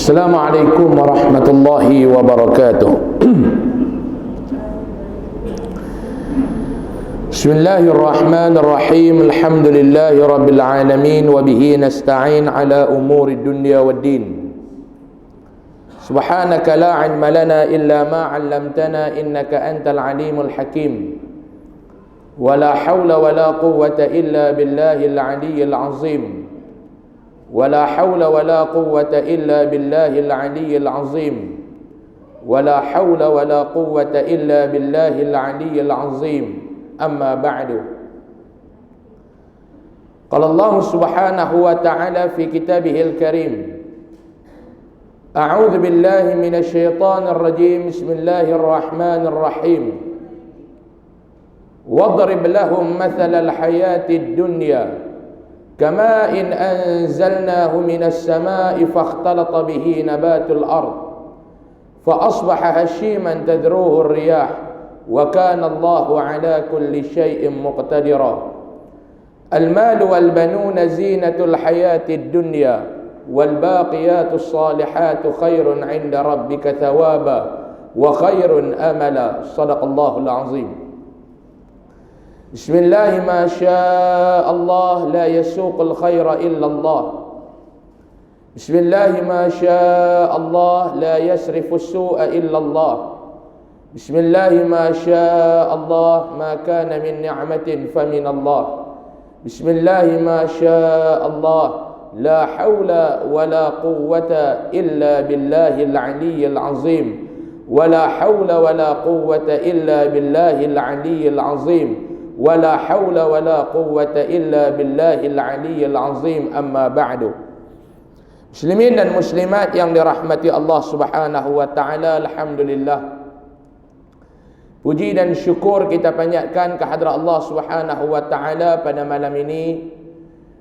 Assalamualaikum warahmatullahi wabarakatuh. Bismillahirrahmanirrahim. Alhamdulillahi rabbil alamin wa bihi nasta'in ala umuri dunya waddin. Subhanaka la ilma lana illa ma 'allamtana innaka antal alimul hakim. Wa la hawla wa la quwwata illa billahil aliyyil azim. ولا حول ولا قوة إلا بالله العلي العظيم ولا حول ولا قوة إلا بالله العلي العظيم أما بعد قال الله سبحانه وتعالى في كتابه الكريم أعوذ بالله من الشيطان الرجيم بسم الله الرحمن الرحيم واضرب لهم مثل الحياة الدنيا كماء أنزلناه من السماء فاختلط به نبات الأرض فأصبح هشيما تذروه الرياح وكان الله على كل شيء مقتدرا المال والبنون زينة الحياة الدنيا والباقيات الصالحات خير عند ربك ثوابا وخير أملا صدق الله العظيم بسم الله ما شاء الله لا يسوق الخير إلا الله بسم الله ما شاء الله لا يسرف السوء إلا الله بسم الله ما شاء الله ما كان من نعمة فمن الله بسم الله ما شاء الله لا حول ولا قوة إلا بالله العلي العظيم ولا حول ولا قوة إلا بالله العلي العظيم ولا حول ولا قوة إلا بالله العلي العظيم أما بعد. Muslimin dan muslimat yang dirahmati Allah Subhanahu wa taala, alhamdulillah. Puji dan syukur kita panjatkan kehadrat Allah Subhanahu wa taala pada malam ini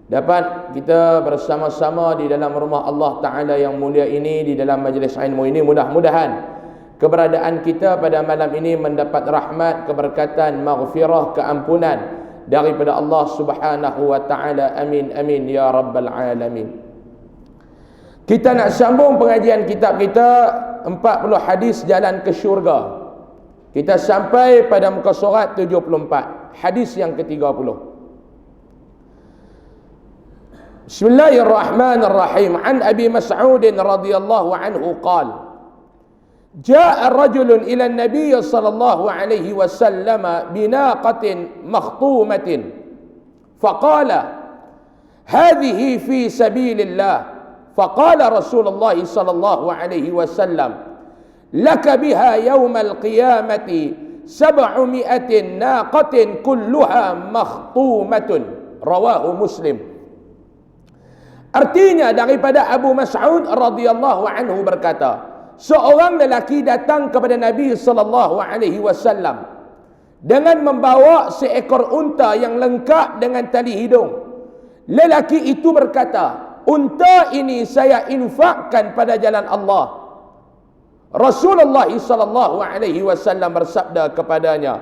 dapat kita bersama-sama di dalam rumah Allah taala yang mulia ini, di dalam majlis ilmu ini. Mudah-mudahan keberadaan kita pada malam ini mendapat rahmat, keberkatan, maghfirah, keampunan daripada Allah Subhanahu wa taala. Amin amin ya rabbal alamin. Kita nak sambung pengajian kitab kita 40 hadis jalan ke syurga. Kita sampai pada muka surat 74, hadis yang ke-30. Bismillahirrahmanirrahim. An Abi Mas'ud radhiyallahu anhu qala جاء رجل إلى النبي صلى الله عليه وسلم بناقة مخطومة فقال هذه في سبيل الله فقال رسول الله صلى الله عليه وسلم لك بها يوم القيامة 700 ناقة كلها مخطومة رواه مسلم. Artinya daripada Abu Mas'ud radhiyallahu anhu berkata, seorang lelaki datang kepada Nabi sallallahu alaihi wasallam dengan membawa seekor unta yang lengkap dengan tali hidung. Lelaki itu berkata, unta ini saya infakkan pada jalan Allah. Rasulullah sallallahu alaihi wasallam bersabda kepadanya,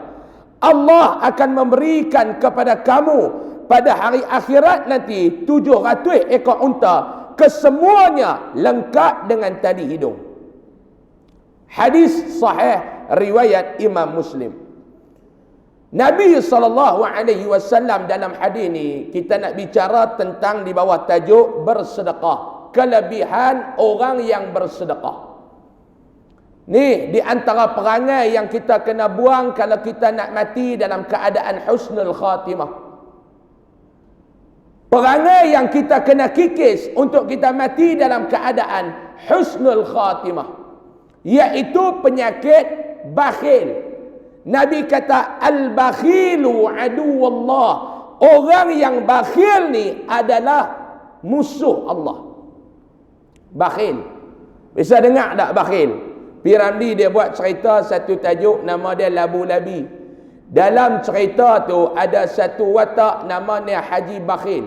Allah akan memberikan kepada kamu pada hari akhirat nanti 700 ekor unta, kesemuanya lengkap dengan tali hidung. Hadis sahih riwayat Imam Muslim. Nabi SAW dalam hadis ni, kita nak bicara tentang di bawah tajuk bersedekah, kelebihan orang yang bersedekah. Ni di antara perangai yang kita kena buang kalau kita nak mati dalam keadaan husnul khatimah. Perangai yang kita kena kikis untuk kita mati dalam keadaan husnul khatimah, iaitu penyakit bakhil. Nabi kata al-bakhilu aduwallah. Orang yang bakhil ni adalah musuh Allah. Bakhil. Bisa dengar tak bakhil? Piramli dia buat cerita satu tajuk nama dia Labu Labi. Dalam cerita tu ada satu watak namanya Haji Bakhil.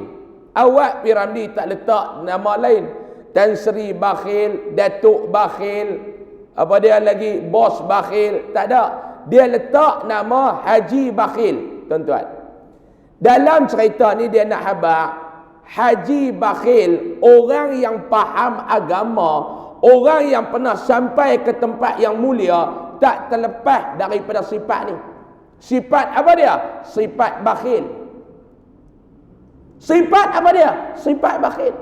Awak Piramli tak letak nama lain. Tan Sri Bakhil, Datuk Bakhil, apa dia lagi, bos bakhil, tak ada. Dia letak nama Haji Bakhil, tuan-tuan. Dalam cerita ni dia nak habaq Haji Bakhil, orang yang faham agama, Orang yang pernah sampai ke tempat yang mulia tak terlepas daripada sifat ni. Sifat apa dia? Sifat bakhil. Sifat apa dia? Sifat bakhil.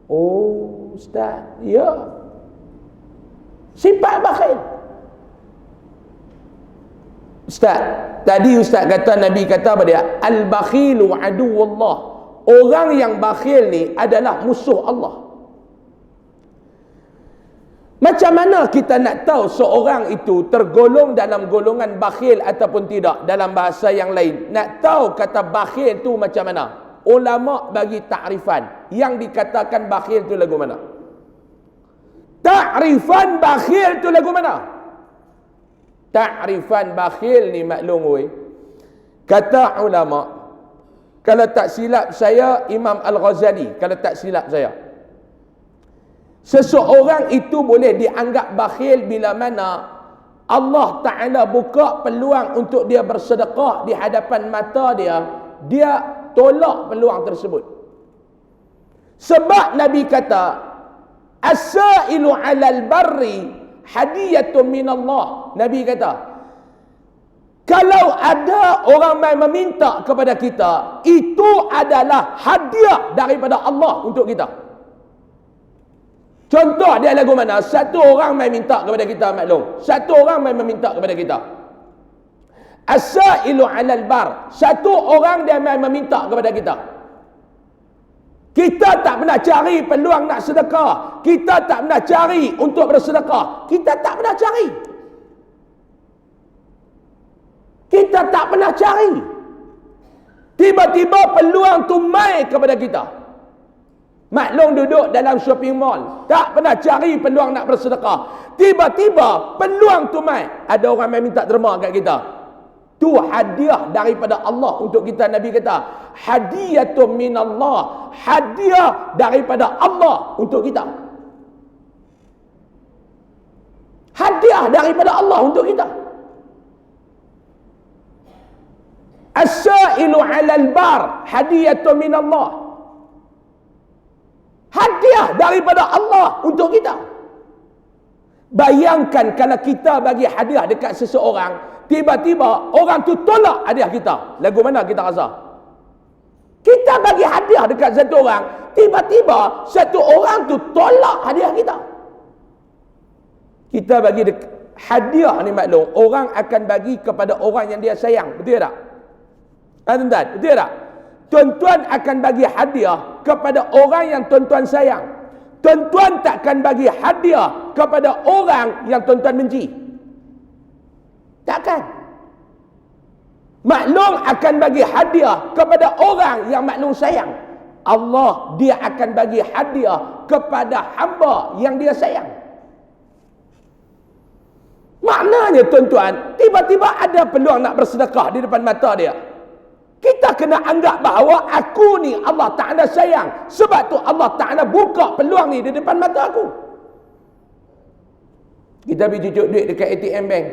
Oh, Ustaz, ya. Sifat bakhil. Ustaz, tadi Ustaz kata, Nabi kata apa dia? Al-bakhilu aduwullah. Orang yang bakhil ni adalah musuh Allah. Macam mana kita nak tahu seorang itu tergolong dalam golongan bakhil ataupun tidak? Dalam bahasa yang lain, nak tahu kata bakhil tu macam mana? Ulama bagi takrifan. Yang dikatakan bakhil tu lagu mana? Takrifan bakhil tu lagu mana? Takrifan bakhil ni maklum oi. Kata ulama, kalau tak silap saya Imam Al-Ghazali, kalau tak silap saya, seseorang itu boleh dianggap bakhil bila mana Allah Ta'ala buka peluang untuk dia bersedekah di hadapan mata dia, dia tolak peluang tersebut. Sebab Nabi kata, as-sa'ilu 'alal barri hadiyatun minallah. Nabi kata, kalau ada orang main meminta kepada kita, itu adalah hadiah daripada Allah untuk kita. Contoh dia lagu mana? Satu orang main minta kepada kita, maklum. Satu orang main meminta kepada kita. As-sa'ilu 'alal bar. Satu orang dia main meminta kepada kita. Kita tak pernah cari peluang nak sedekah. Kita tak pernah cari untuk bersedekah. Kita tak pernah cari. Kita tak pernah cari. Tiba-tiba peluang tu mai kepada kita. Maklum duduk dalam shopping mall, tak pernah cari peluang nak bersedekah. Tiba-tiba peluang tu mai, ada orang main minta derma kat kita. Tu hadiah daripada Allah untuk kita. Nabi kata, hadiyatun minallah. Hadiah daripada Allah untuk kita. Hadiah daripada Allah untuk kita. As-sa'ilu 'alal bar hadiyatun minallah. Hadiah daripada Allah untuk kita. Bayangkan kalau kita bagi hadiah dekat seseorang, tiba-tiba orang tu tolak hadiah kita. Lagu mana kita rasa? Kita bagi hadiah dekat satu orang, tiba-tiba satu orang tu tolak hadiah kita. Kita bagi hadiah ni maklum, orang akan bagi kepada orang yang dia sayang. Betul tak? Tuan-tuan, betul tak? Tuan-tuan akan bagi hadiah kepada orang yang tuan-tuan sayang. Tuan-tuan takkan bagi hadiah kepada orang yang tuan-tuan benci. Takkan. Maklum akan bagi hadiah kepada orang yang maklum sayang. Allah, dia akan bagi hadiah kepada hamba yang dia sayang. Maknanya tuan-tuan, tiba-tiba ada peluang nak bersedekah di depan mata dia. Kita kena anggap bahawa aku ni Allah Ta'ala sayang. Sebab tu Allah Ta'ala buka peluang ni di depan mata aku. Kita pergi cucuk duit dekat ATM bank.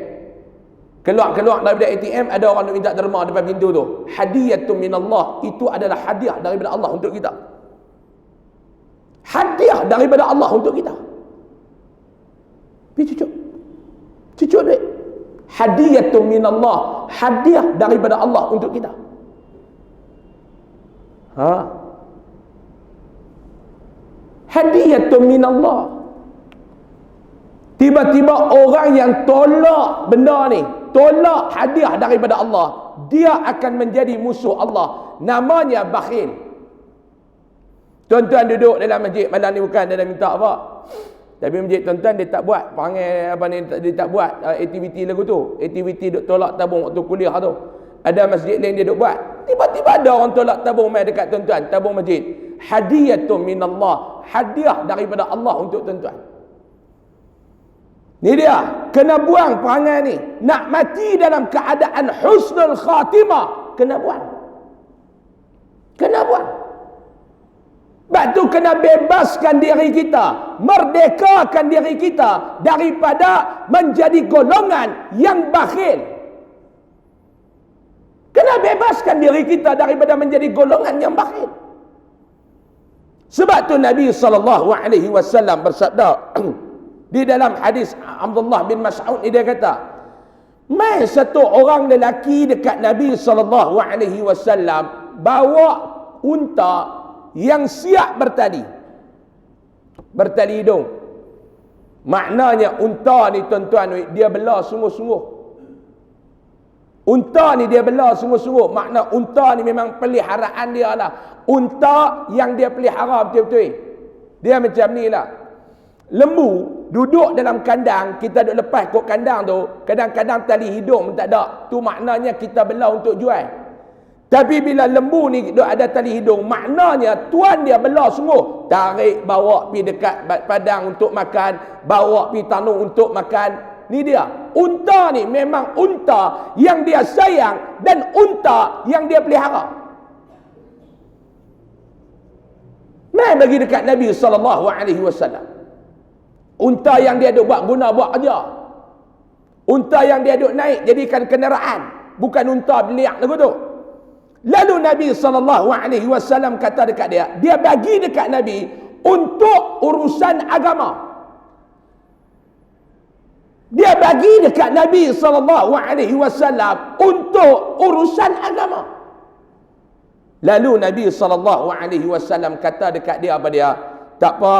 Keluar-keluar daripada ATM, ada orang nak minta derma depan pintu tu. Hadiyatun minallah. Itu adalah hadiah daripada Allah untuk kita. Hadiah daripada Allah untuk kita. Pergi cucuk. Cucuk duit. Hadiyatun minallah. Hadiah daripada Allah untuk kita. Hadiyatun minallah. Tiba-tiba orang yang tolak benda ni, tolak hadiah daripada Allah, dia akan menjadi musuh Allah. Namanya bakhil. Tuan-tuan duduk dalam masjid malam ni, bukan dia dah minta apa, tapi masjid tuan-tuan dia tak buat perangai apa ni, dia tak buat aktiviti lagu tu, aktiviti duk tolak tabung waktu kuliah tu. Ada masjid lain dia duk buat. Tiba-tiba ada orang tolak tabung mai dekat tuan-tuan, tabung masjid. Hadiyatun minallah. Hadiah daripada Allah untuk tuan-tuan. Ni dia, kena buang perangai ni. Nak mati dalam keadaan husnul khatimah, kena buang. Kena buang. Sebab tu kena bebaskan diri kita, merdekakan diri kita daripada menjadi golongan yang bakhil. Kena bebaskan diri kita daripada menjadi golongan yang bakhil. Sebab tu Nabi SAW bersabda di dalam hadis Abdullah bin Mas'ud ni, dia kata, mai satu orang lelaki dekat Nabi SAW bawa unta yang siap bertali hidung. Maknanya unta ni tuan-tuan, dia bela sungguh-sungguh. Unta ni dia bela sungguh-sungguh. Makna unta ni memang peliharaan dia lah. Unta yang dia pelihara betul-betul. Dia macam ni lah. Lembu duduk dalam kandang, kita duduk lepas kot kandang tu, kadang-kadang tali hidung tak ada. Tu maknanya kita bela untuk jual. Tapi bila lembu ni duduk ada tali hidung, maknanya tuan dia bela sungguh. Tarik, bawa pergi dekat padang untuk makan, bawa pergi tanung untuk makan. Ni dia. Unta ni memang unta yang dia sayang dan unta yang dia pelihara. Mai bagi dekat Nabi SAW. Unta yang dia duk buat guna buat kerja. Unta yang dia duk naik jadikan kenderaan, bukan unta beliak lagu tu. Lalu Nabi SAW kata dekat dia bagi dekat Nabi untuk urusan agama. Dia bagi dekat Nabi SAW untuk urusan agama. Lalu Nabi SAW kata dekat dia apa dia? Tak apa,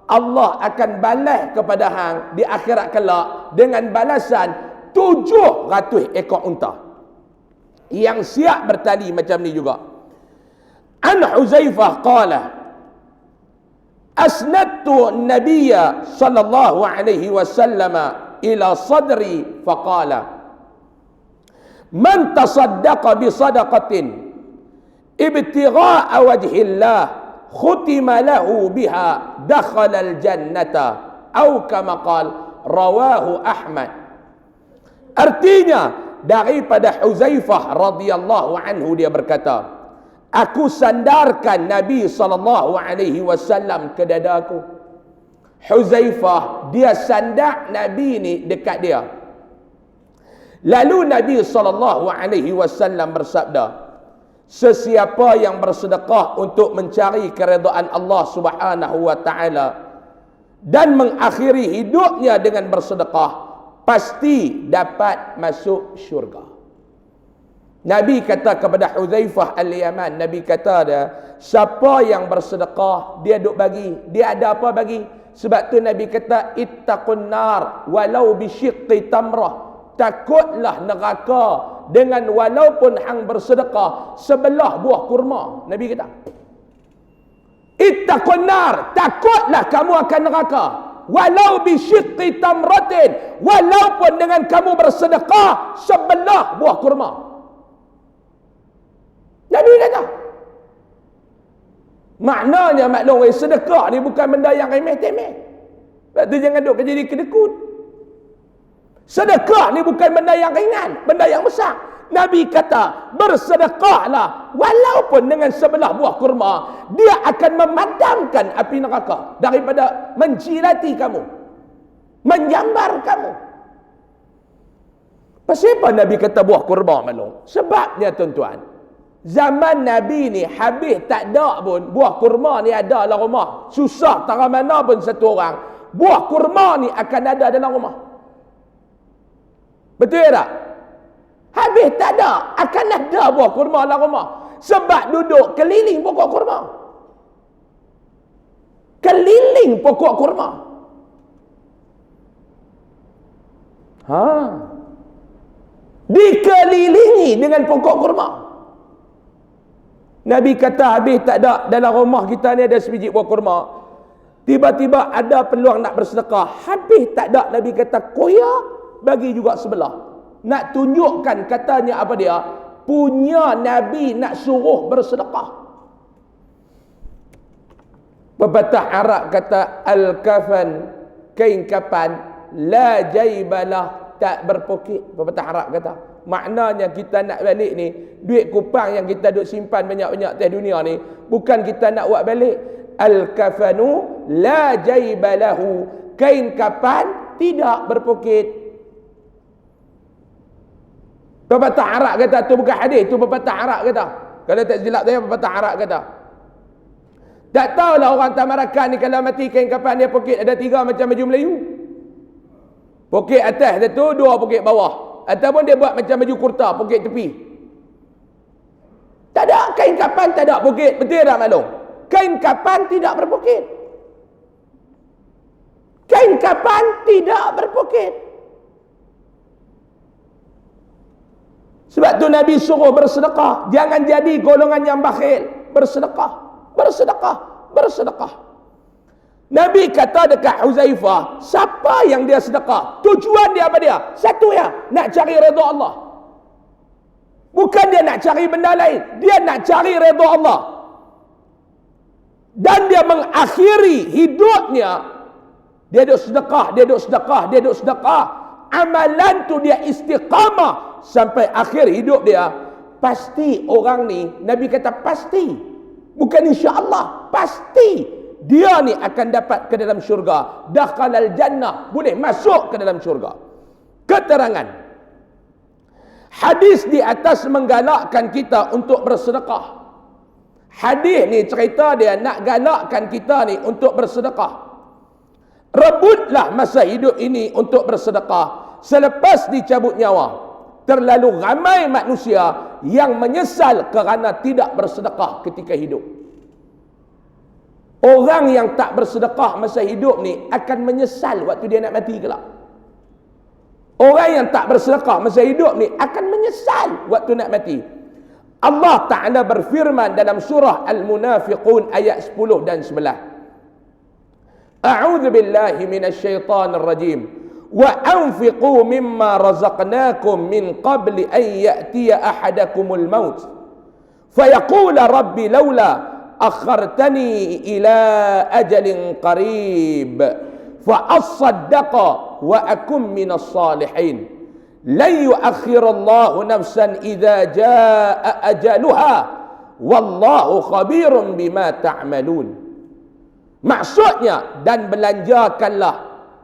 Allah akan balas kepada hang di akhirat kelak dengan balasan 700 ekor unta yang siap bertali macam ni juga. An Huzaifah qala asnadtu an-nabiyya sallallahu alaihi wasallam ila sadri faqala man tasaddaqa bi sadaqatin ibtigha'a wajhillah khutima lahu biha dakhala al-jannata atau kama qala rawahu Ahmad. Artinya daripada Huzaifah radhiyallahu anhu, dia berkata, aku sandarkan Nabi SAW ke dadaku. Huzaifah dia sandak Nabi ni dekat dia. Lalu Nabi SAW bersabda, sesiapa yang bersedekah untuk mencari keredaan Allah Subhanahu wa taala dan mengakhiri hidupnya dengan bersedekah, pasti dapat masuk syurga. Nabi kata kepada Huzaifah al-Yaman, Nabi kata dia, siapa yang bersedekah, dia duk bagi, dia ada apa bagi. Sebab tu Nabi kata, ittaqun nar walau bisyiqqi tamrah. Takutlah neraka dengan walaupun hang bersedekah sebelah buah kurma. Nabi kata, ittaqun nar, takutlah kamu akan neraka walau bisyiqqi tamratin, walaupun dengan kamu bersedekah sebelah buah kurma. Nabi kata, maknanya maklum, sedekah ni bukan benda yang remeh-temeh. Sebab tu jangan duk jadi kedekut. Sedekah ni bukan benda yang ringan, benda yang besar. Nabi kata, bersedekahlah walaupun dengan sebelah buah kurma, dia akan memadamkan api neraka daripada menjilati kamu, menjambar kamu. Pasal apa Nabi kata buah kurma maklum? Sebabnya tuan-tuan, zaman Nabi ni habis tak ada pun buah kurma ni ada dalam rumah. Susah tara mana pun satu orang, buah kurma ni akan ada dalam rumah. Betul tak? Habis tak ada, akan ada buah kurma dalam rumah. Sebab duduk keliling pokok kurma. Keliling pokok kurma. Dikelilingi dengan pokok kurma. Nabi kata habis tak ada dalam rumah kita ni ada sebiji buah kurma. Tiba-tiba ada peluang nak bersedekah. Habis tak ada, Nabi kata koyak, bagi juga sebelah. Nak tunjukkan katanya apa dia? Punya Nabi nak suruh bersedekah. Pepatah Arab kata al-kafan, kain kapan, la jaibalah, tak berpokit. Pepatah Arab kata, maknanya kita nak balik ni, duit kupang yang kita duk simpan banyak-banyak atas dunia ni, bukan kita nak buat balik. Al-kafanu la jaibalahu, kain kapan tidak berpokit. Pepatah Arab kata, tu bukan hadis, tu pepatah Arab kata. Kalau tak silap saya, pepatah Arab kata, Tak tahulah orang Tamarakan ni kalau mati kain kafan dia poket ada 3 macam baju Melayu. Poket atas dia tu, 2 poket bawah. Ataupun dia buat macam baju kurta, poket tepi. Tak ada kain kafan, tak ada poket. Betul tak maklum? Kain kafan tidak berpoket. Kain kafan tidak berpoket. Sebab tu Nabi suruh bersedekah. Jangan jadi golongan yang bakhil. Bersedekah. Bersedekah. Bersedekah. Nabi kata dekat Huzaifah, siapa yang dia sedekah, tujuan dia apa dia? Satu ya, nak cari redha Allah. Bukan dia nak cari benda lain, dia nak cari redha Allah. Dan dia mengakhiri hidupnya, dia duk sedekah, dia duk sedekah, dia duk sedekah. Amalan tu dia istiqamah sampai akhir hidup dia. Pasti orang ni, Nabi kata pasti, bukan insya-Allah, pasti dia ni akan dapat ke dalam syurga. Dakhalal jannah, boleh masuk ke dalam syurga. Keterangan hadis di atas menggalakkan kita untuk bersedekah. Hadis ni cerita dia nak galakkan kita ni untuk bersedekah. Rebutlah masa hidup ini untuk bersedekah selepas dicabut nyawa. Terlalu ramai manusia yang menyesal kerana tidak bersedekah ketika hidup. Orang yang tak bersedekah masa hidup ni akan menyesal waktu dia nak mati kelak. Orang yang tak bersedekah masa hidup ni akan menyesal waktu nak mati. Allah Ta'ala berfirman dalam surah Al-Munafiqun ayat 10 dan 11. A'udzu billahi minasyaitonir rajim. Wa anfiqu mimma razaqnakum min qabli an ya'tiya ahadakumul maut. Fayaqula rabbi laula akhartani ila ajalin qarib fa asaddaqa wa akum minas salihin. La yu'akhirallahu nafsan idza jaa ajaluha wallahu khabirun bima ta'malun. Maksudnya, dan belanjakanlah,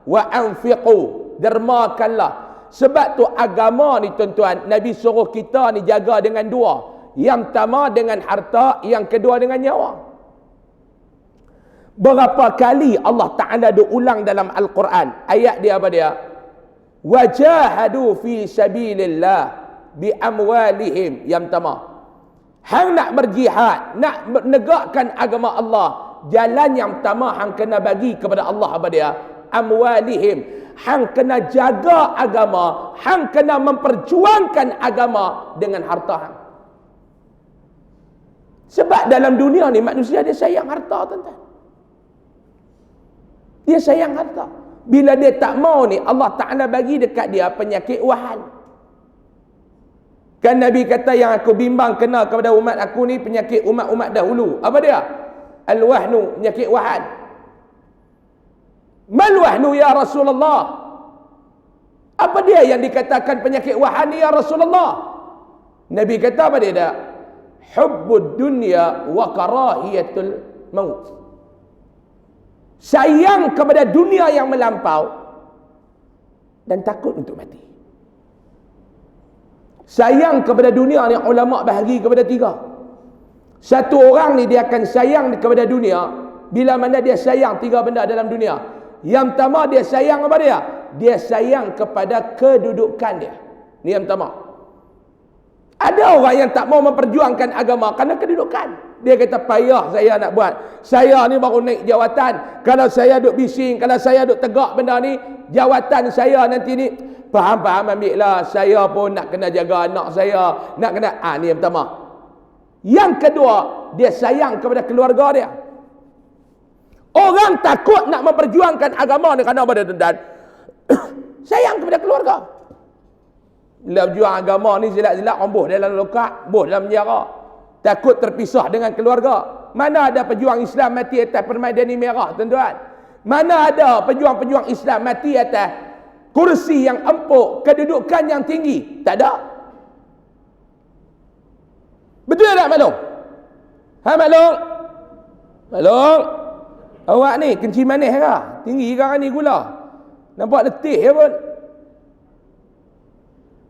wa anfiqu, dermakanlah. Sebab tu agama ni tuan-tuan, Nabi suruh kita ni jaga dengan 2. Yang pertama dengan harta, yang kedua dengan nyawa. Berapa kali Allah Ta'ala ulang dalam Al-Quran ayat dia apa dia? Wajahadu fi sabilillah bi amwalihim. Yang pertama, hang nak berjihad, nak menegakkan agama Allah, jalan yang pertama hang kena bagi kepada Allah apa dia? Amwalihim. Hang kena jaga agama, hang kena memperjuangkan agama dengan harta hang. Sebab dalam dunia ni manusia dia sayang harta, tuan-tuan. Dia sayang harta. Bila dia tak mau ni, Allah Ta'ala bagi dekat dia penyakit wahan. Kan Nabi kata yang aku bimbang kena kepada umat aku ni penyakit umat-umat dahulu. Apa dia? Al-wahnu, penyakit wahan. Mal wahnu ya Rasulullah? Apa dia yang dikatakan penyakit wahan ni ya Rasulullah? Nabi kata apa dia dah? Hubbud dunya wa karahiyatul maut. Sayang kepada dunia yang melampau dan takut untuk mati. Sayang kepada dunia ni ulama bahagi kepada 3. Satu orang ni dia akan sayang kepada dunia bila mana dia sayang 3 benda dalam dunia. Yang pertama dia sayang apa dia? Dia sayang kepada kedudukan dia. Ni yang pertama. Ada orang yang tak mau memperjuangkan agama kerana kedudukan. Dia kata payah saya nak buat. Saya ni baru naik jawatan. Kalau saya duk bising, kalau saya duk tegak benda ni, jawatan saya nanti ni, faham-faham ambil lah. Saya pun nak kena jaga anak saya. Nak kena, ni yang pertama. Yang kedua, dia sayang kepada keluarga dia. Orang takut nak memperjuangkan agama ni kerana apa dia, tuan-tuan? Sayang kepada keluarga. Bila berjuang agama ni silap-silap orang boh dalam lokak, boh dalam penjara. Takut terpisah dengan keluarga. Mana ada pejuang Islam mati atas permadani merah, tuan-tuan? Mana ada pejuang-pejuang Islam mati atas kursi yang empuk, kedudukan yang tinggi? Tak ada. Betul tak maklum? Ha maklum? Maklum? Awak ni kencing manis ke? Tinggi ke ni gula? Nampak letih ya pun?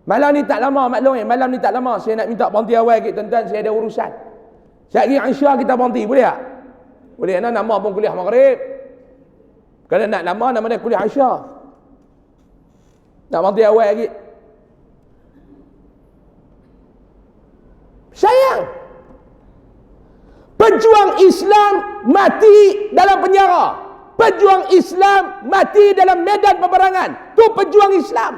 Malam ni tak lama maklum malam ni tak lama saya nak minta berhenti awal sikit tuan-tuan, saya ada urusan. Sekejap lagi Aisyah kita berhenti, boleh tak? Kuliah nama pun kuliah Maghrib. Kalau nak nama dia kuliah Aisyah. Nak mati awal lagi. Sayang. Pejuang Islam mati dalam penjara. Pejuang Islam mati dalam medan peperangan. Tu pejuang Islam.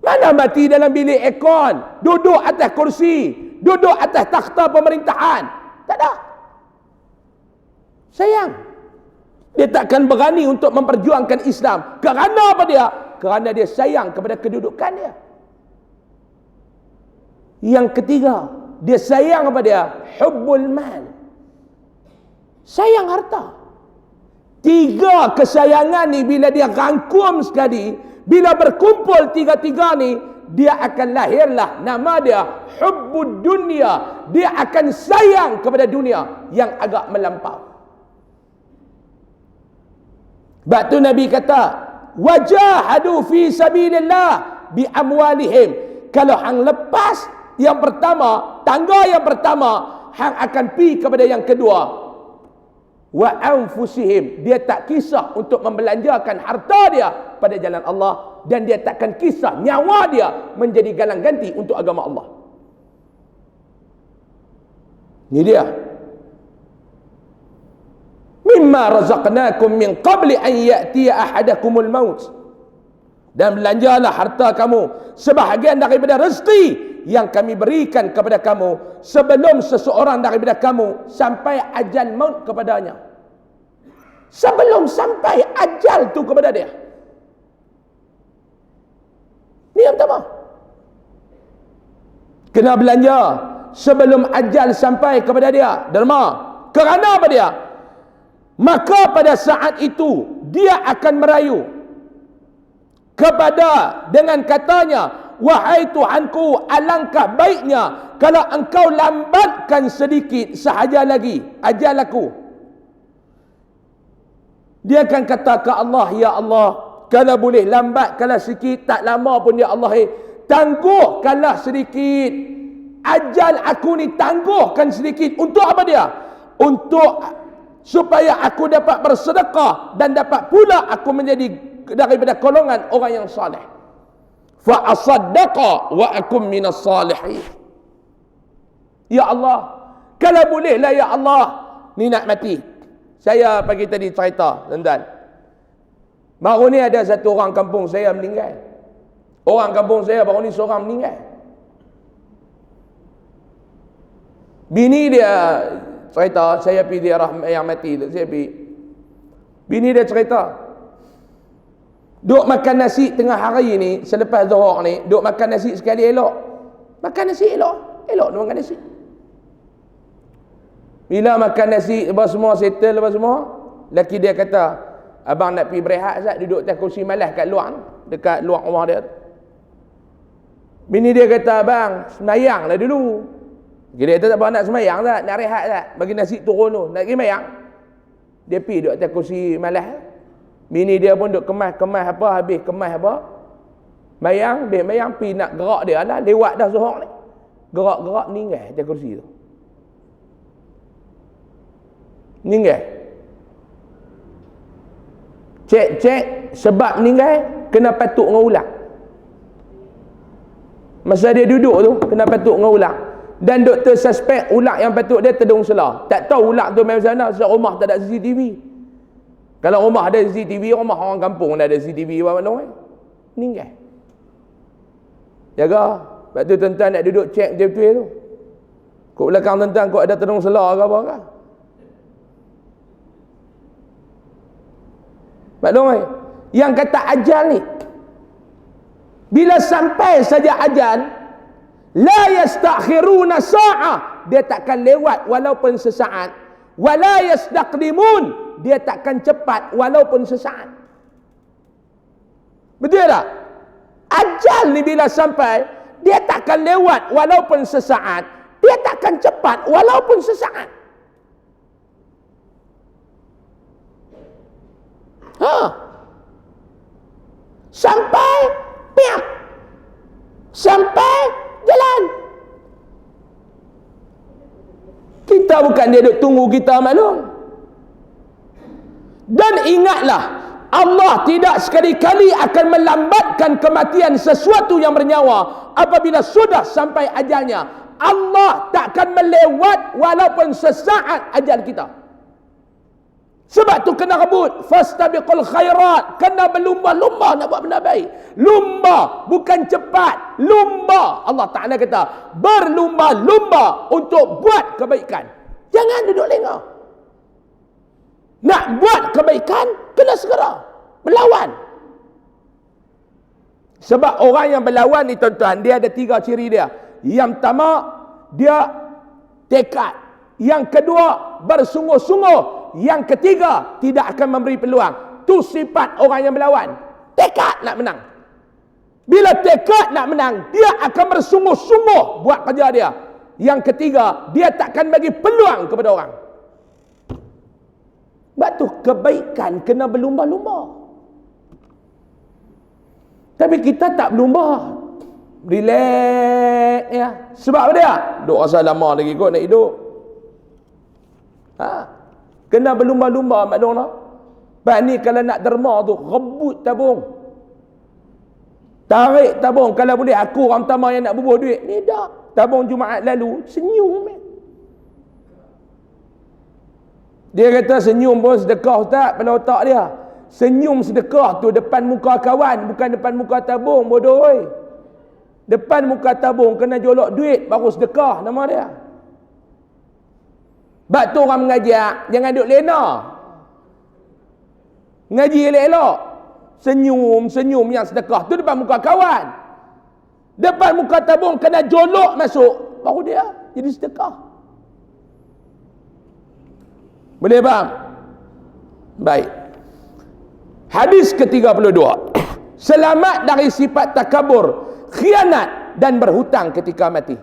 Mana mati dalam bilik aircon, duduk atas kursi, duduk atas takhta pemerintahan. Tak ada. Sayang. Dia takkan berani untuk memperjuangkan Islam. Kerana apa dia? Kerana dia sayang kepada kedudukan dia. Yang ketiga, dia sayang apa dia? Hubbul mal. Sayang harta. Tiga kesayangan ni bila dia rangkum sekali, bila berkumpul tiga-tiga ni, dia akan lahirlah nama dia hubbud dunia. Dia akan sayang kepada dunia yang agak melampau. Sebab tu Nabi kata, wajahadu fi sabilillah bi amwalihim. Kalau hang lepas yang pertama, tangga yang pertama, hang akan pi kepada yang kedua. Wa anfusihim. Dia tak kisah untuk membelanjakan harta dia pada jalan Allah, dan dia takkan kisah nyawa dia menjadi galang ganti untuk agama Allah. Ini dia. Mimma razaqnakum min qabli an ya'tiya ahadakumul maut. Dan belanjalah harta kamu sebahagian daripada rezeki yang kami berikan kepada kamu sebelum seseorang daripada kamu sampai ajal maut kepadanya. Sebelum sampai ajal tu kepada dia. Ni yang pertama. Kena belanja sebelum ajal sampai kepada dia. Derma. Kerana apa dia? Maka pada saat itu dia akan merayu kepada dengan katanya, wahai Tuhanku, alangkah baiknya kalau engkau lambatkan sedikit sahaja lagi ajal aku. Dia akan kata ke Allah, ya Allah, kalau boleh lambatkanlah sedikit, tak lama pun ya Allah, tangguhkanlah sedikit ajal aku ni, tangguhkan sedikit. Untuk apa dia? Untuk supaya aku dapat bersedekah dan dapat pula aku menjadi daripada golongan orang yang saleh. Fa asaddaqa wa akum minas salihin. Ya Allah, kalau bolehlah ya Allah, ni nak mati. Saya pagi tadi cerita, tuan-tuan. Baru ni ada satu orang kampung saya meninggal. Orang kampung saya baru ni seorang meninggal. Bini dia cerita, saya pergi ziarah yang mati tu, saya pergi. Bini dia cerita, duk makan nasi tengah hari ni, selepas zuhur ni, duk makan nasi sekali elok. Makan nasi elok. Elok dia makan nasi. Bila makan nasi, lepas semua settle, lepas semua, laki dia kata, abang nak pergi berehat Zat, duduk atas kursi malas kat luar, dekat luar rumah dia. Bini dia kata, abang, semayang lah dulu. Dia kata, abang nak semayang Zat, nak rehat Zat, bagi nasi turun tu, nak pergi semayang. Dia pergi duduk atas kursi malas. Bini dia pun duk kemas apa, habis kemas apa, mayang, habis mayang, pergi nak gerak dia lah, lewat dah zuhur ni. Gerak-gerak meninggal atas kursi tu. Meninggal. Cek sebab meninggal, kena patuk dengan ulang. Masa dia duduk tu, kena patuk dengan ulang. Dan doktor suspek ulang yang patuk dia tedung selah. Tak tahu ulang tu main sana, sebab rumah tak ada CCTV. Kalau rumah ada CCTV, rumah orang kampung dah ada CCTV apa mana, meninggal. Jaga. Sebab tu tuan-tuan nak duduk cek betul-betul tu. Kau belakang tuan-tuan, kau ada tedung selah ke apa ke? Maklum, yang kata ajal ni, bila sampai saja ajal, la yastakhiruna sa'ah, dia takkan lewat walaupun sesaat, wala yastaqdimun, dia takkan cepat walaupun sesaat. Betul tak? Ajal ni bila sampai, dia takkan lewat walaupun sesaat, dia takkan cepat walaupun sesaat. Sampai piap, sampai jalan. Kita Kita bukan dia duk tunggu kita maklum. Dan ingatlah, Allah tidak sekali-kali akan melambatkan kematian sesuatu yang bernyawa apabila sudah sampai ajalnya. Allah takkan melewat walaupun sesaat ajal kita. Sebab tu kena rebut, fastabiqul khairat, kena berlumba-lumba nak buat benda baik. Lumba, bukan cepat, lumba. Allah Ta'ala kata, berlumba-lumba untuk buat kebaikan. Jangan duduk lengah. Nak buat kebaikan, kena segera melawan. Sebab orang yang berlawan ni tuan-tuan, dia ada 3 ciri dia. Yang pertama, dia tekad. Yang kedua, bersungguh-sungguh. Yang ketiga, tidak akan memberi peluang. Tu sifat orang yang berlawan. Tekad nak menang. Bila tekad nak menang, dia akan bersungguh-sungguh buat kerja dia. Yang ketiga, dia takkan bagi peluang kepada orang. Sebab tu kebaikan kena berlumba-lumba. Tapi kita tak berlumba. Relax ya. Sebab apa dia? Duk rasa lama lagi kot nak hidup. Kena berlumba-lumba maklum lah. Lepas ni kalau nak derma tu, rebut tabung. Tarik tabung. Kalau boleh aku orang pertama yang nak bubuh duit. Ni dah. Tabung Jumaat lalu, senyum. Dia kata senyum pun sedekah Ustaz pada otak dia. Senyum sedekah tu depan muka kawan, bukan depan muka tabung, bodoh oi. Depan muka tabung kena jolok duit baru sedekah nama dia. Sebab tu orang mengajak, jangan duduk lena. Ngaji elok-elok. Senyum yang sedekah tu depan muka kawan. Depan muka tabung kena jolok masuk, baru dia jadi sedekah. Boleh faham? Baik. Hadis ke-32. Selamat dari sifat takabur, khianat dan berhutang ketika mati.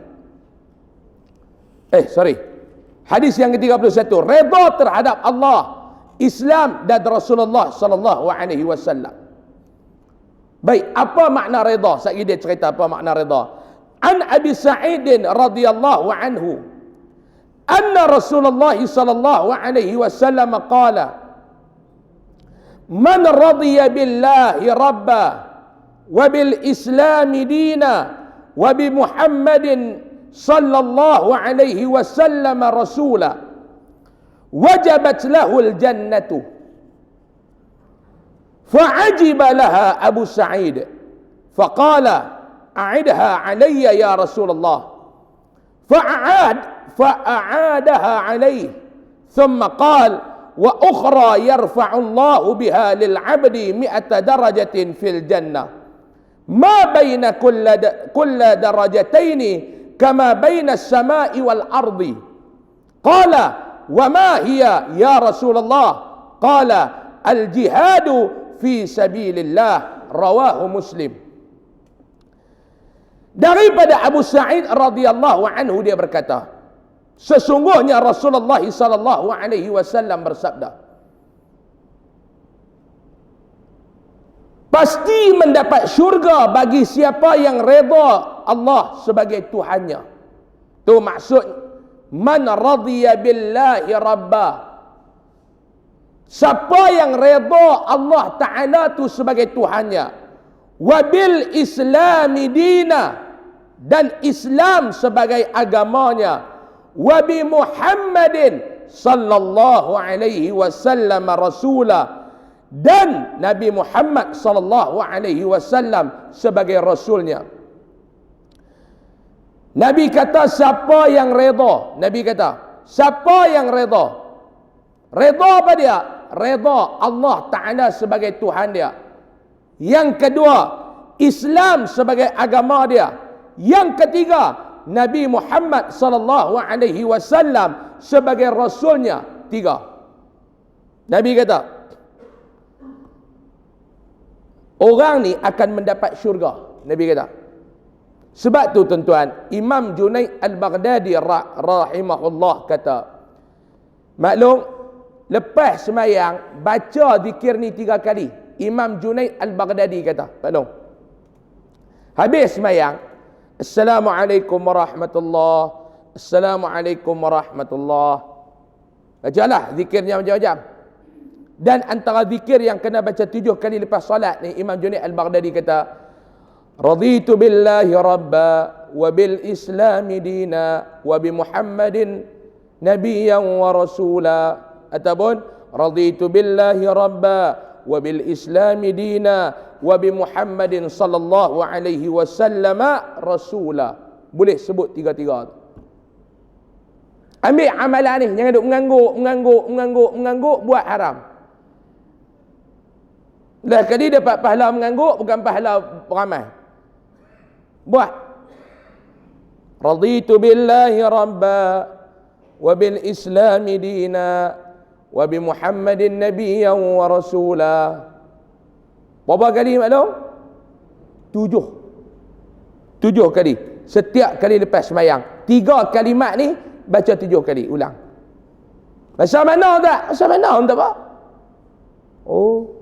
Hadis yang ke-31, redha terhadap Allah, Islam dan Rasulullah sallallahu alaihi wasallam. Baik, apa makna redha? Sekejap dia cerita apa makna redha. An Abi Sa'id radhiyallahu anhu, anna Rasulullah sallallahu alaihi wasallam qala, man radiya billahi rabba wa bil islami dina wa bi Muhammadin sallallahu alaihi wasallam rasula wajabat lahul jannatu. فعجب لها أبو سعيد فقال أعدها علي يا رسول الله. فأعادها عليه ثم قال وأخرى يرفع الله بها للعبد 100 درجة في الجنة ما بين كل درجتين كما بين السماء والأرض. قال وما هي يا رسول الله؟ قال الجهاد في سبيل الله. رواه مسلم. Daripada Abu Sa'id radhiyallahu anhu dia berkata, sesungguhnya Rasulullah sallallahu alaihi wasallam bersabda, pasti mendapat syurga bagi siapa yang redha Allah sebagai Tuhannya. Tu maksud man radiya billahi rabba. Siapa yang redha Allah Ta'ala tu sebagai Tuhannya, wabil islami dina, dan Islam sebagai agamanya, wabi Muhammadin sallallahu alaihi wasallam rasula, dan Nabi Muhammad sallallahu alaihi wasallam sebagai rasulnya. Nabi kata siapa yang redha, Nabi kata siapa yang redha. Redha apa dia? Redha Allah Ta'ala sebagai Tuhan dia. Yang kedua, Islam sebagai agama dia. Yang ketiga, Nabi Muhammad sallallahu alaihi wasallam sebagai rasulnya. 3. Nabi kata orang ni akan mendapat syurga. Nabi kata. Sebab tu tuan-tuan, Imam Junaid Al-Baghdadi rahimahullah kata, maklum, lepas semayang baca zikir ni 3 kali. Imam Junaid Al-Baghdadi kata, maklum, habis semayang, Assalamualaikum warahmatullahi, Assalamualaikum warahmatullahi. Bacalah zikirnya macam-macam. Dan antara zikir yang kena baca 7 kali lepas salat ni, Imam Junaid Al-Baghdadi kata, raditu billahi rabba wa bil islami dina wa bi Muhammadin nabiyyan wa rasula. Ataupun raditu billahi rabba wa bil islami dina wa bi Muhammadin sallallahu alaihi wasallam rasula. Boleh sebut tiga-tiga tu. Ambil amalan ni, jangan duk mengangguk, buat haram. Dah kali dapat pahala mengangguk, bukan pahala beramal. Buat. Raditu billahi rabba wa bil islami dina wa bi Muhammadin nabiyyan wa rasula. Berapa kali maklum? 7 kali. Setiap kali lepas sembahyang. 3 kalimat ni baca 7 kali, ulang. Bahasa mana tak? Bahasa mana tak apa? Oh.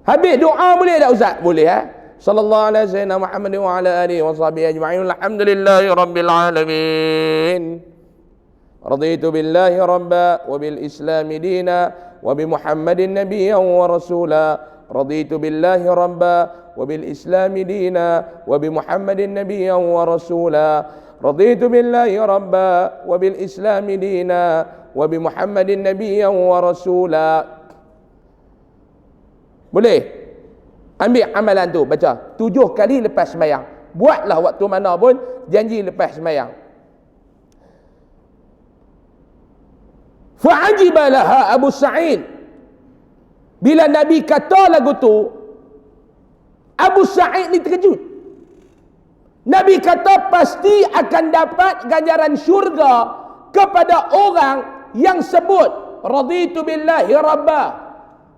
Habis doa boleh tak Ustaz? Boleh Sallallahu alaihi wasallam Muhammad wa ala alihi wa sahbihi ajma'in. Alhamdulillahi rabbil alamin. Raditu billahi rabba wa bil islami dina wa bi Muhammadin nabiyyan wa rasula. Raditu billahi rabba wa bil islami dina wa bi Muhammadin nabiyyan wa rasula. Raditu billahi rabba wa bil islami dina wa bi Muhammadin nabiyyan wa rasula. Boleh? Ambil amalan tu, baca 7 kali lepas sembahyang. Buatlah waktu mana pun, janji lepas sembahyang. Fa'ajiba laha Abu Sa'id. Bila Nabi kata lagu tu, Abu Sa'id ni terkejut. Nabi kata pasti akan dapat ganjaran syurga kepada orang yang sebut raditu billahi rabba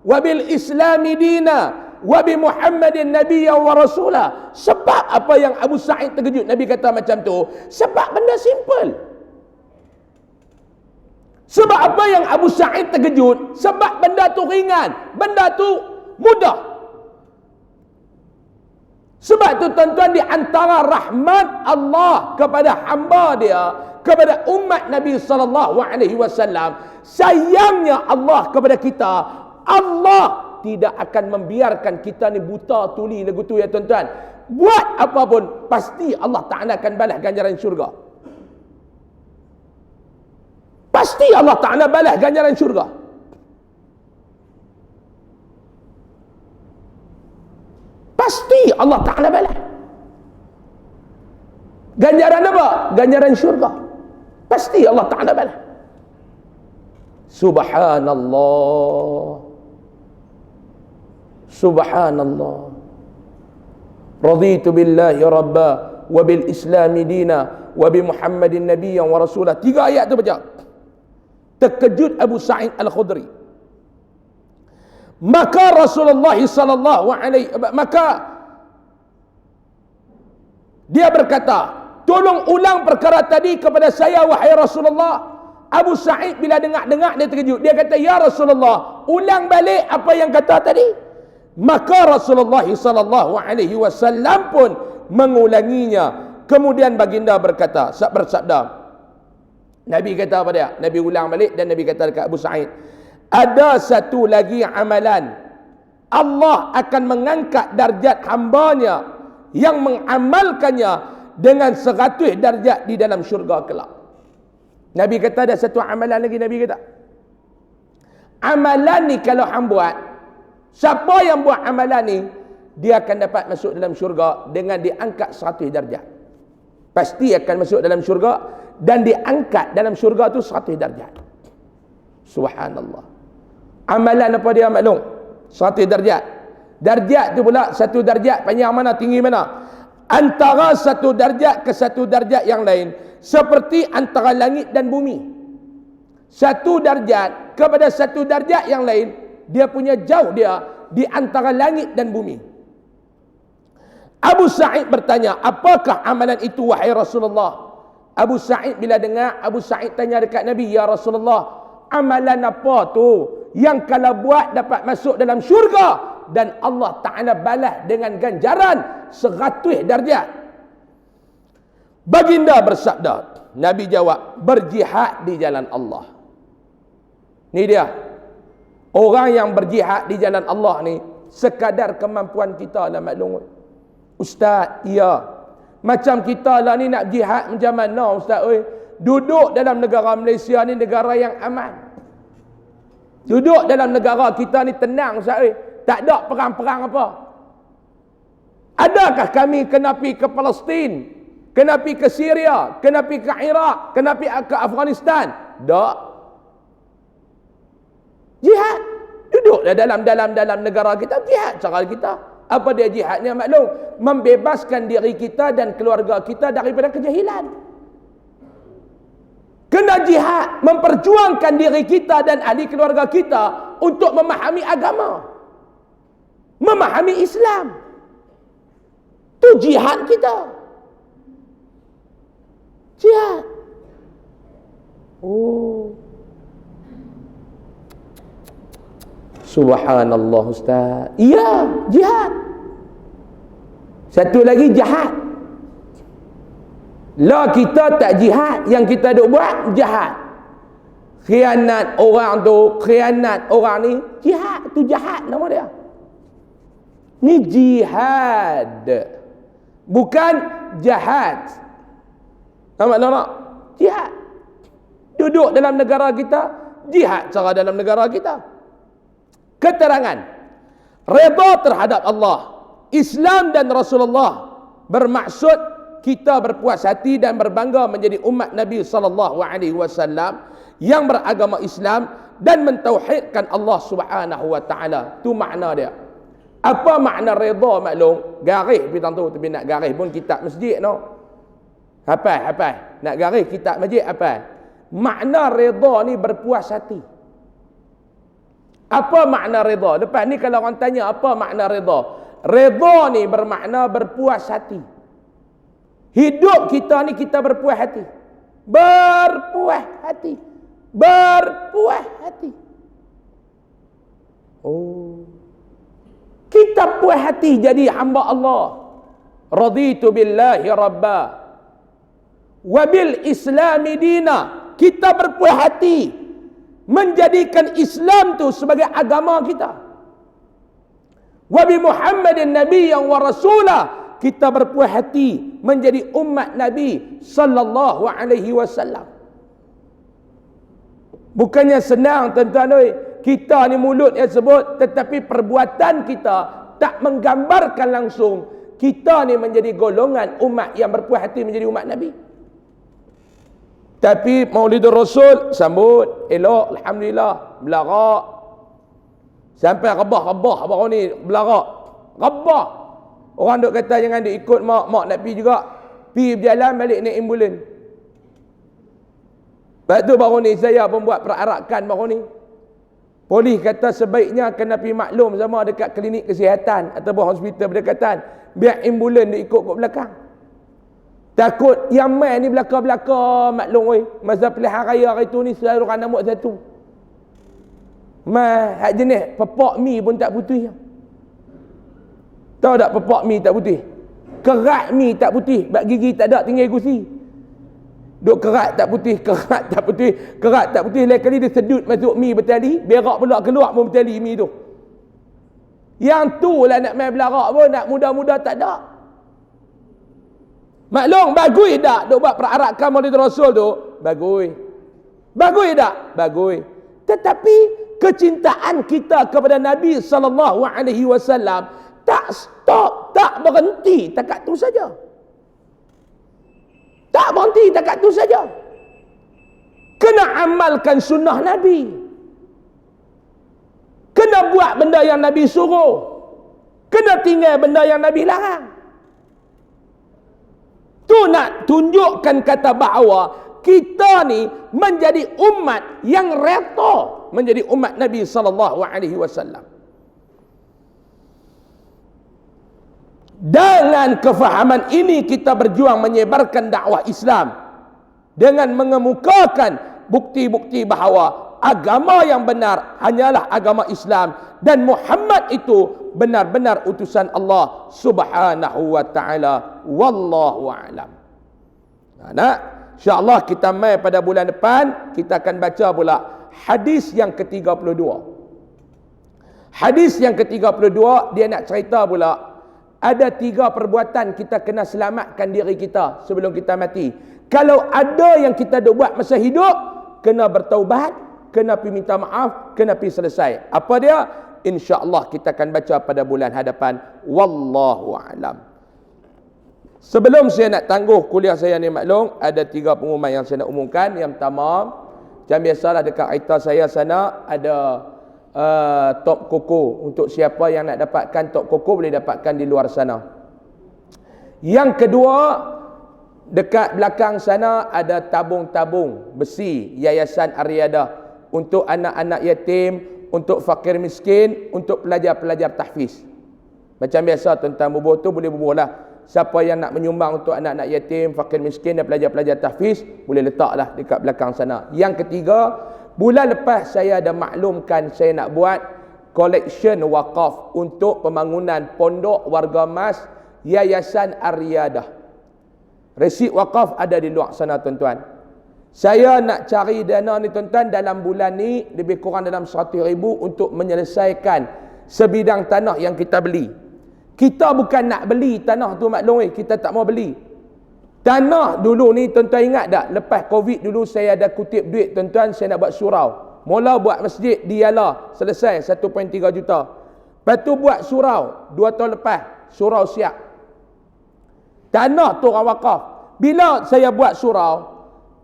wa bil islami dina wa bi Muhammadin nabiyyan wa rasula. Sebab apa yang Abu Sa'id terkejut Nabi kata macam tu? Sebab benda simple. Sebab apa yang Abu Sa'id terkejut? Sebab benda tu ringan, benda tu mudah. Sebab tu tuan-tuan, di antara rahmat Allah kepada hamba dia, kepada umat Nabi sallallahu alaihi wasallam, sayangnya Allah kepada kita, Allah tidak akan membiarkan kita ni buta tuli lagu tu ya tuan-tuan. Buat apa pun pasti Allah Taala akan balas ganjaran syurga. Pasti Allah Taala balas ganjaran syurga. Pasti Allah Taala balas. Ganjaran apa? Ganjaran syurga. Pasti Allah Taala balas. Subhanallah. Subhanallah. Raditu billahi rabba wa bil islami dina wa bi Muhammadin nabiyyan wa rasulah. 3 ayat tu baca. Terkejut Abu Sa'id Al-Khudri. Maka Rasulullah sallallahu alaihi maka dia berkata, "Tolong ulang perkara tadi kepada saya wahai Rasulullah." Abu Sa'id bila dengar dia terkejut. Dia kata, "Ya Rasulullah, ulang balik apa yang kata tadi." Maka Rasulullah sallallahu alaihi wasallam pun mengulanginya. Kemudian baginda bersabda. Nabi kata apa dia? Nabi ulang balik dan Nabi kata dekat Abu Sa'id, ada satu lagi amalan Allah akan mengangkat darjat hambanya yang mengamalkannya dengan 100 darjat di dalam syurga kelak. Nabi kata ada satu amalan lagi. Nabi kata amalan ni kalau hang buat, siapa yang buat amalan ni, dia akan dapat masuk dalam syurga dengan diangkat 100 darjat. Pasti akan masuk dalam syurga dan diangkat dalam syurga tu 100 darjat. Subhanallah. Amalan apa dia maklum? 100 darjat. Darjat tu pula, 1 darjat panjang mana, tinggi mana? Antara 1 darjat ke 1 darjat yang lain seperti antara langit dan bumi. 1 darjat kepada 1 darjat yang lain, dia punya jauh dia di antara langit dan bumi. Abu Sa'id bertanya, apakah amalan itu wahai Rasulullah? Abu Sa'id bila dengar, Abu Sa'id tanya dekat Nabi, ya Rasulullah, amalan apa tu yang kalau buat dapat masuk dalam syurga dan Allah Ta'ala balas dengan ganjaran 100 darjat? Baginda bersabda, Nabi jawab, berjihad di jalan Allah. Ni dia. Orang yang berjihad di jalan Allah ni, sekadar kemampuan kita lah maklum. Ustaz, ya. Macam kita lah ni nak jihad macam mana Ustaz? Duduk dalam negara Malaysia ni negara yang aman. Duduk dalam negara kita ni tenang Ustaz. Tak ada perang-perang apa. Adakah kami kena pergi ke Palestin? Kena pergi ke Syria? Kena pergi ke Iraq? Kena pergi ke Afghanistan? Tak. Jihad. Duduklah dalam negara kita, jihad cara kita. Apa dia jihadnya maklum? Membebaskan diri kita dan keluarga kita daripada kejahilan. Kena jihad, memperjuangkan diri kita dan ahli keluarga kita untuk memahami agama. Memahami Islam. Itu jihad kita. Jihad. Oh. Subhanallah Ustaz. Ya, jihad. Satu lagi jahat. Lah kita tak jihad, yang kita duk buat jahat. Khianat orang tu, khianat orang ni, jihad tu jahat nama dia. Ni jihad. Bukan jahat. Nampak tak? Jihad. Duduk dalam negara kita, jihad cara dalam negara kita. Keterangan redha terhadap Allah, Islam dan Rasulullah bermaksud kita berpuas hati dan berbangga menjadi umat Nabi SAW yang beragama Islam dan mentauhidkan Allah Subhanahu wa taala. Tu makna dia. Apa makna redha maklum? Garis kita tu, tapi nak garis pun kitab masjid no. Hafal. Nak garis kitab masjid hafal. Makna redha ni berpuas hati. Apa makna redha? Lepas ni kalau orang tanya apa makna redha? Redha ni bermakna berpuas hati. Hidup kita ni kita berpuas hati. Berpuas hati. Berpuas hati. Oh. Kita puas hati jadi hamba Allah. Raditu billahi rabba wa bil islami dina. Kita berpuas hati menjadikan Islam tu sebagai agama kita. Wa bi Muhammadin nabiyyan wa rasulah. Kita berpuas hati menjadi umat Nabi sallallahu alaihi wasallam. Bukannya senang tuan-tuan oi. Kita ni mulut yang sebut, tetapi perbuatan kita tak menggambarkan langsung kita ni menjadi golongan umat yang berpuas hati menjadi umat Nabi. Tapi Maulidur Rasul sambut elok, alhamdulillah, belarak. Sampai rebah baru ni belarak. Rebah. Orang duk kata jangan duk ikut mak nak pergi juga. Pergi berjalan balik naik ambulan. Lepas tu baru ni saya pun buat perarakan baru ni. Polis kata sebaiknya kena pergi maklum sama dekat klinik kesihatan ataupun hospital berdekatan. Biar ambulan duk ikut kat belakang. Takut yang main ni belaka-belaka maklum oi. Masa pilihan raya hari tu ni selalu orang namuk satu. Hak jenis pepak mi pun tak putih. Tahu tak pepak mi tak putih? Kerat mi tak putih. Bak gigi tak ada tinggal gusi. Duk kerat tak putih, kerat tak putih, kerat tak putih. Lain kali dia sedut masuk mi bertali, berak pula keluar pun bertali mi tu. Yang tu lah nak main belarak pun, nak muda-muda tak ada. Maklum, bagus tak duk buat perarakan Maulid Rasul tu? Bagus. Bagus tak? Bagus. Tetapi kecintaan kita kepada Nabi SAW tak stop, tak berhenti takat tu saja. Tak berhenti takat tu saja. Kena amalkan sunnah Nabi. Kena buat benda yang Nabi suruh. Kena tinggal benda yang Nabi larang. Tu nak tunjukkan kata bahawa kita ni menjadi umat yang reta menjadi umat Nabi SAW. Dengan kefahaman ini kita berjuang menyebarkan dakwah Islam dengan mengemukakan bukti-bukti bahawa agama yang benar hanyalah agama Islam dan Muhammad itu benar-benar utusan Allah Subhanahu wa taala. Wallahu a'lam. Nah, InsyaAllah kita mai pada bulan depan, kita akan baca pula hadis yang ke-32. Hadis yang ke-32, dia nak cerita pula, ada 3 perbuatan kita kena selamatkan diri kita sebelum kita mati. Kalau ada yang kita duk buat masa hidup, kena bertaubat, kena pergi minta maaf, kena pergi selesai. Apa dia? InsyaAllah kita akan baca pada bulan hadapan. Wallahu a'lam. Sebelum saya nak tangguh kuliah saya ni maklum, ada 3 pengumuman yang saya nak umumkan. Yang pertama, macam biasalah dekat kereta saya sana ada top koko. Untuk siapa yang nak dapatkan top koko, boleh dapatkan di luar sana. Yang kedua, dekat belakang sana ada tabung-tabung besi Yayasan Ar-Riyadah untuk anak-anak yatim, untuk fakir miskin, untuk pelajar-pelajar tahfiz. Macam biasa tuan-tuan bubuh tu boleh bubuh lah. Siapa yang nak menyumbang untuk anak-anak yatim, fakir miskin dan pelajar-pelajar tahfiz, boleh letaklah dekat belakang sana. Yang ketiga, bulan lepas saya ada maklumkan saya nak buat collection wakaf untuk pembangunan pondok warga mas Yayasan Ar-Riyadah. Resit wakaf ada di luar sana tuan-tuan. Saya nak cari dana ni tuan-tuan dalam bulan ni lebih kurang dalam 100,000 untuk menyelesaikan sebidang tanah yang kita beli. Kita bukan nak beli tanah tu maklum, kita tak mau beli. Tanah dulu ni tuan-tuan ingat tak? Lepas Covid dulu saya ada kutip duit tuan-tuan, saya nak buat surau. Mula buat masjid di Yala, selesai 1.3 juta. Lepas tu buat surau 2 tahun lepas, surau siap. Tanah tu orang wakaf. Bila saya buat surau,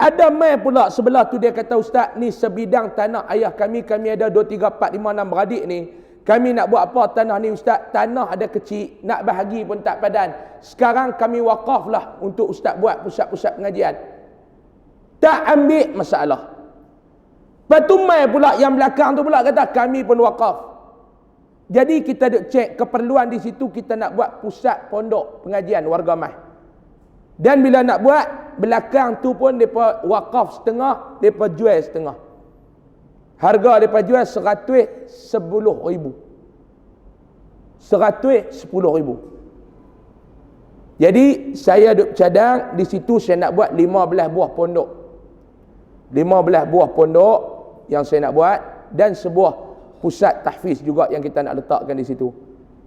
ada mai pula sebelah tu dia kata, "Ustaz, ni sebidang tanah ayah kami ada 2, 3, 4, 5, 6 beradik ni. Kami nak buat apa tanah ni Ustaz? Tanah ada kecil, nak bahagi pun tak padan. Sekarang kami wakaf lah untuk Ustaz buat pusat-pusat pengajian." Tak ambil masalah. Lepas tu mai pula yang belakang tu pula kata, "Kami pun wakaf." Jadi kita duk cek keperluan di situ, kita nak buat pusat pondok pengajian warga mas. Dan bila nak buat, belakang tu pun mereka wakaf setengah, mereka jual setengah. Harga mereka jual 110,000. 110,000. Jadi saya duk cadang di situ, saya nak buat 15 buah pondok. 15 buah pondok yang saya nak buat, dan sebuah pusat tahfiz juga yang kita nak letakkan di situ.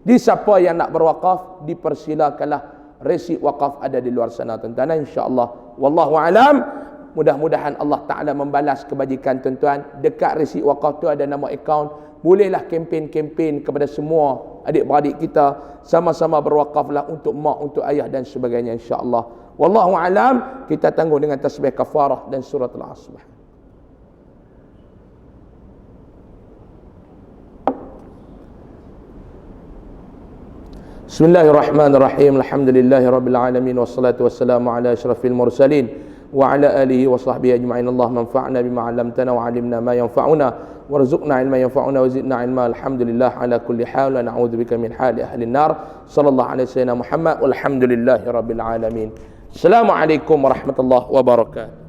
Di siapa yang nak berwakaf, dipersilakanlah. Resit wakaf ada di luar sana tuan-tuan, insya-Allah. Wallahu alam. Mudah-mudahan Allah Ta'ala membalas kebajikan tuan-tuan. Dekat resit wakaf tu ada nama akaun. Bolehlah kempen-kempen kepada semua adik-beradik kita. Sama-sama berwakaflah untuk mak, untuk ayah dan sebagainya, insya-Allah. Wallahu alam. Kita tangguh dengan tasbih kafarah dan surat Al-Asr. Bismillahirrahmanirrahim. Alhamdulillahirabbil alamin wassalatu wassalamu ala asyrafil mursalin wa ala alihi wa sahbihi ajma'in. Allah manfa'na bima 'allamtana wa 'allimna ma yanfa'una warzuqna 'ilman yanfa'una wa zidna 'ilma. Alhamdulillah ala kulli hal wa na'udzubika min hali ahli an-nar. Sallallahu alaihi wasallam Muhammad walhamdulillahirabbil alamin. Assalamualaikum warahmatullahi wabarakatuh.